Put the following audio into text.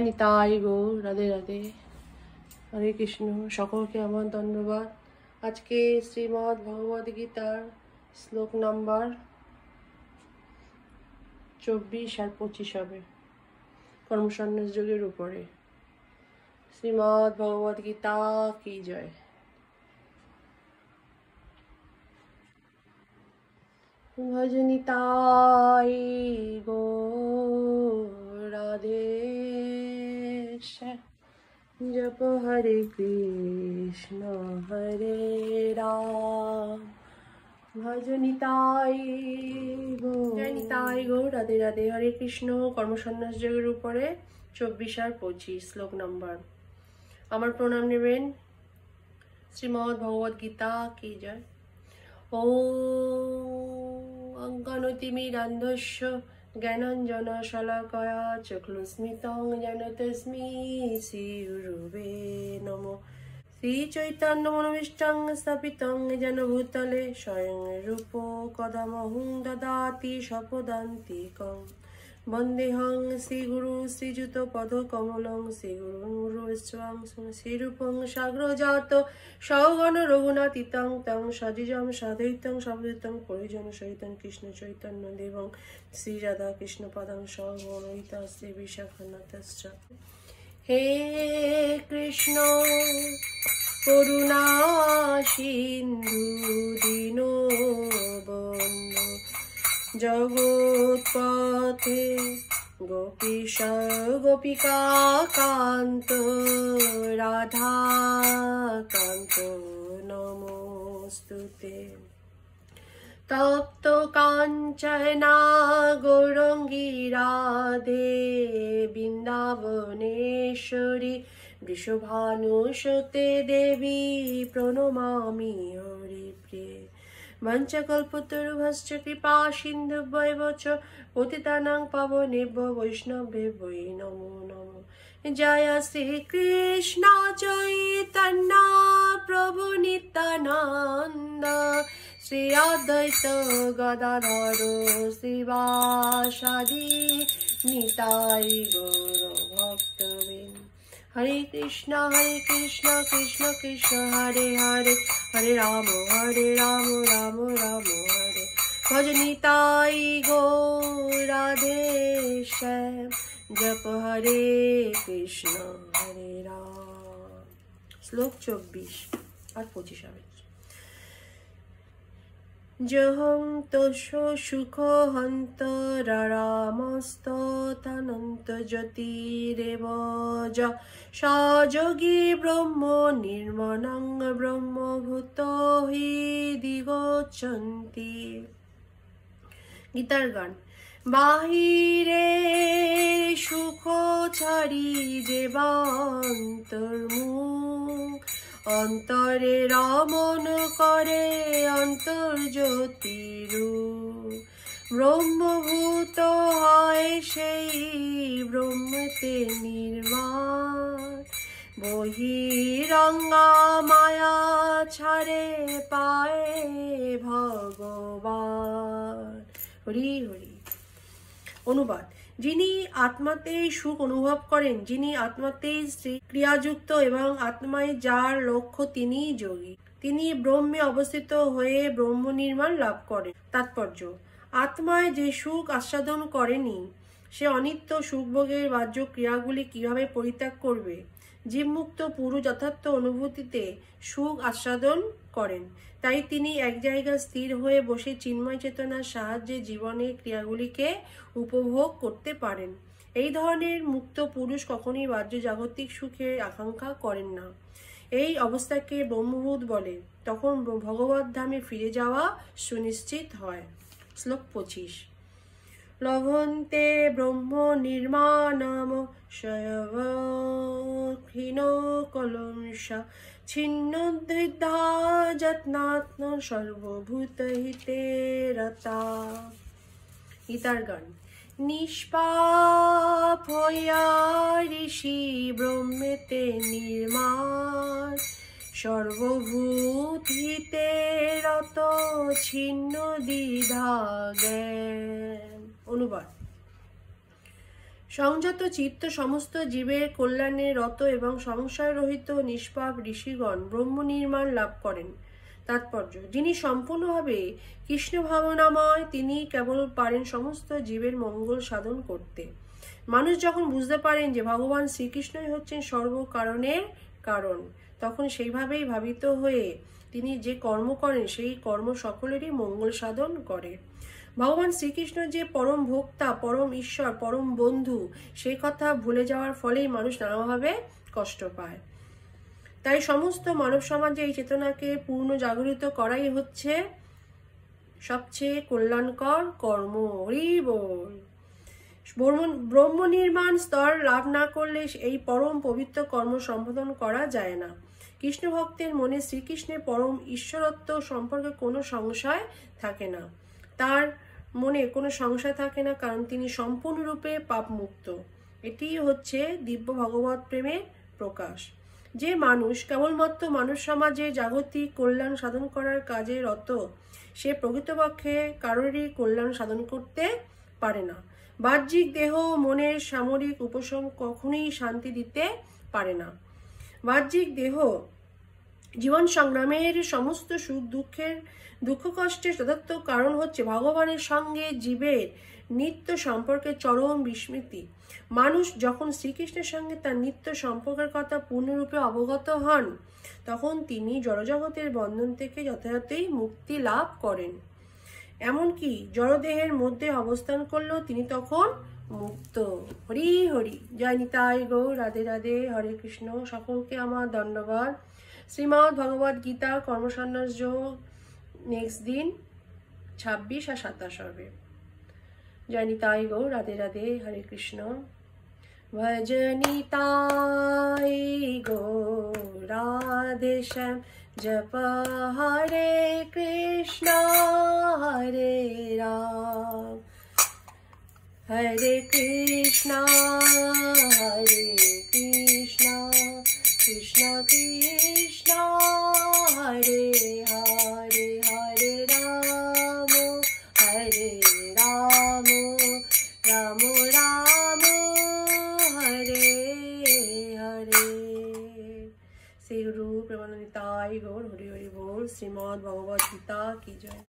নিতাই গৌর, রাধে রাধে, হরে কৃষ্ণ। সকলকে আমার ধন্যবাদ। আজকে শ্রীমদ্ ভগবদ গীতার শ্লোক নাম্বার 24 আর 25 হবে কর্মসন্ন্যাস যোগের উপরে। শ্রীমদ্ ভগবদ গীতা কি জয়। ভজ নিতাই গৌর, রাধে জপ হরে কৃষ্ণ হরে রাম, ভজ নিতাই গৌর, জয় নিতাই গৌর, রাধে রাধে, হরে কৃষ্ণ। কর্মসন্ন্যাস যোগের উপরে 24 আর 25 শ্লোক নাম্বার। আমার প্রণাম নেবেন। শ্রীমদ্ ভগবদ গীতা কি জয়। ও অজ্ঞানতিমিরান্ধস্য জ্ঞানাঞ্জন শলাকয়া চক্ষুস্মিতং যেন তস্मै শ্রীগুরুবে নমঃ। শ্রীচৈতন্য মনোভীষ্টং স্থাপিতং যেন ভূতলে স্বয়ং রূপ কদমহং দদাতি স্বপদান্তিকং। বন্দেহং শ্রীগুরু শ্রীযুত পদকমলং শ্রীগুরুস্বং শ্রীরূপং সাগ্রজাত সগণ রঘুনাথিতং তং সজিজং সাধৈতং সবদৈতং পরিজন সহিতং কৃষ্ণ চৈতন্য দেবং শ্রীরাধা কৃষ্ণ পদং সগণহিতা শ্রী বিশাখানাথশ্চ। হে কৃষ্ণ করুণা সিন্ধু দীনবন্ধু জগৎপথে গোপীশ গোপিকা কান্ত রাধা কান্ত নমস্তুতে। তপ্ত কাঞ্চনা গৌরাঙ্গী রাধে বৃন্দাবনেশ্বরী বৃষভানুসুতে দেবী প্রণমামি হরিপ্রিয়ে। মঞ্চকল্পতরুভশ্চ কৃপা সিন্ধুভ্যৈব চ পতিতানাং পাবনেভ্যো বৈষ্ণবেভ্যো নমো নমঃ। জয় শ্রীকৃষ্ণ চৈতন্য প্রভু নিত্যানন্দ শ্রী অদ্বৈত গদাধর শ্রীবাসাদি নিতাই গৌর ভক্তবৃন্দ। হরে কৃষ্ণ কৃষ্ণ কৃষ্ণ হরে হরে, হরে রাম রাম হরে। ভজ নিতাই গৌর রাধে শ্যাম, জপ হরে কৃষ্ণ হরে রাম। শ্লোক 24 আর 25 হবে। জহং তোষ সুখ হন্ত রামস্তনন্ত জ্যোতিরেব সযোগী ব্রহ্ম নির্মলং ব্রহ্মভূত হি দিগচ্ছন্তি। গীতার গান। বাহিরে সুখ ছাড়ি দেবান্তর্মুখ, অন্তরে রমণ করে অন্তর্জ্যোতিরূপ। ব্রহ্মভূত হয় সেই ব্রহ্মতে নির্মাণ, বহিরঙ্গা মায়া ছাড়ে পায় ভগবান। হরি হরি। অনুবাদ। যিনি আত্মাতেই সুখ অনুভব করেন, যিনি আত্মাতেই ক্রিয়াযুক্ত এবং আত্মায় যার লক্ষ্য, তিনিই যোগী। তিনি ব্রহ্মে অবস্থিত হয়ে ব্রহ্ম নির্মাণ লাভ করেন। তাৎপর্য। আত্মায় যে সুখ আস্বাদন করেনি, সে অনিত্য সুখভোগের বাহ্য ক্রিয়াগুলি কিভাবে পরিত্যাগ করবে। জীবমুক্ত পুরুষ যথার্থ অনুভূতিতে সুখ আস্বাদন করেন, তাই তিনি এক জায়গায় স্থির হয়ে বসে চিন্ময় চেতনার সাহায্যে জীবনের ক্রিয়াগুলিকে উপভোগ করতে পারেন। এই ধরনের মুক্ত পুরুষ কখনোই বাহ্য জাগতিক সুখের আকাঙ্ক্ষা করেন না। এই অবস্থাকে ব্রহ্মভূত বলে। তখন ভগবত ধামে ফিরে যাওয়া সুনিশ্চিত হয়। শ্লোক 25। লভন্তে ব্রহ্ম নির্মাণম শয়বক্ষীণ কলংসা ছিন্নধৃদ্ধা যত্নাত্ম সর্বভূতহিতে রতা। গীতার গান। নিষ্পাপ হইয়া ঋষি ব্রহ্মেতে নির্মাণ, সর্বভূত হিতে রত ছিন্ন দ্বিধা জ্ঞান। অনুবাদ। সংযত চিত্ত সমস্ত জীবের কল্যাণে রত এবং সংশয় রহিত নিষ্পাপ ঋষিগণ ব্রহ্ম নির্মাণ লাভ করেন। তাৎপর্য: যিনি সম্পূর্ণভাবে কৃষ্ণ ভাবনাময়, তিনি কেবল পারেন সমস্ত জীবের মঙ্গল সাধন করতে। মানুষ যখন বুঝতে পারেন যে ভগবান শ্রীকৃষ্ণই হচ্ছেন সর্বকারণের কারণ, তখন সেইভাবেই ভাবিত হয়ে তিনি যে কর্ম করেন সেই কর্ম সকলেরই মঙ্গল সাধন করে। ভগবান শ্রীকৃষ্ণ যে পরম ভোক্তা, পরম ঈশ্বর, পরম বন্ধু, সেই কথা ভুলে যাওয়ার ফলেই মানুষ নানাভাবে কষ্ট পায়। তাই সমস্ত মানব সমাজে এই চেতনাকে পূর্ণ জাগরিত করাই হচ্ছে সবচেয়ে কল্যাণকর কর্ম। হরি বল। ব্রহ্ম নির্মাণ স্তর লাভ না করলে এই পরম পবিত্র কর্ম সম্পাদন করা যায় না। কৃষ্ণ ভক্তের মনে শ্রীকৃষ্ণের পরম ঈশ্বরত্ব সম্পর্কে কোনো সংশয় থাকে না। তার মনে কোনো সংশয় থাকে না, কারণ তিনি সম্পূর্ণরূপে পাপমুক্ত। এটি হচ্ছে দিব্য ভগবত প্রেমের প্রকাশ। যে মানুষ কেবলমাত্র মানব সমাজে জাগতিক কল্যাণ সাধন করার কাজে রত, সে প্রকৃতপক্ষে কারোরই কল্যাণ সাধন করতে পারে না। বাহ্যিক দেহ মনের সামরিক উপশম কখনোই শান্তি দিতে পারে না। বাহ্যিক দেহ জীবন সংগ্রামের সমস্ত সুখ দুঃখ কষ্টের যথার্থ কারণ হচ্ছে ভগবানের সঙ্গে জীবের নিত্য সম্পর্কের চরম বিস্মৃতি। মানুষ যখন শ্রীকৃষ্ণের সঙ্গে তার নিত্য সম্পর্কের কথা পূর্ণরূপে অবগত হন, তখন তিনি জড়জগতের বন্ধন থেকে যথাযথই মুক্তি লাভ করেন। এমনকি জড়দেহের মধ্যে অবস্থান করলেও তিনি তখন মুক্ত। হরি হরি। জয় নিতাই গৌর। রাধে রাধে। হরে কৃষ্ণ। সকলকে আমার ধন্যবাদ। শ্রীমদ্ ভগবদ গীতা কর্মসন্ন্যাস যোগ নেক্সট দিন 26 আর 27 হবে। জয় নিতাই গৌর। রাধে রাধে। হরে কৃষ্ণ। ভজ নিতাই গৌর রাধে শ্যাম। जप हरे कृष्णा हरे राम हरे कृष्णा कृष्णा कृष्णा हरे हरे, हरे राम राम राम हरे हरे। श्री गुरु प्रेमानंद निताई गौर। हरि हरि बोल। श्रीमद् भगवद गीता की जय।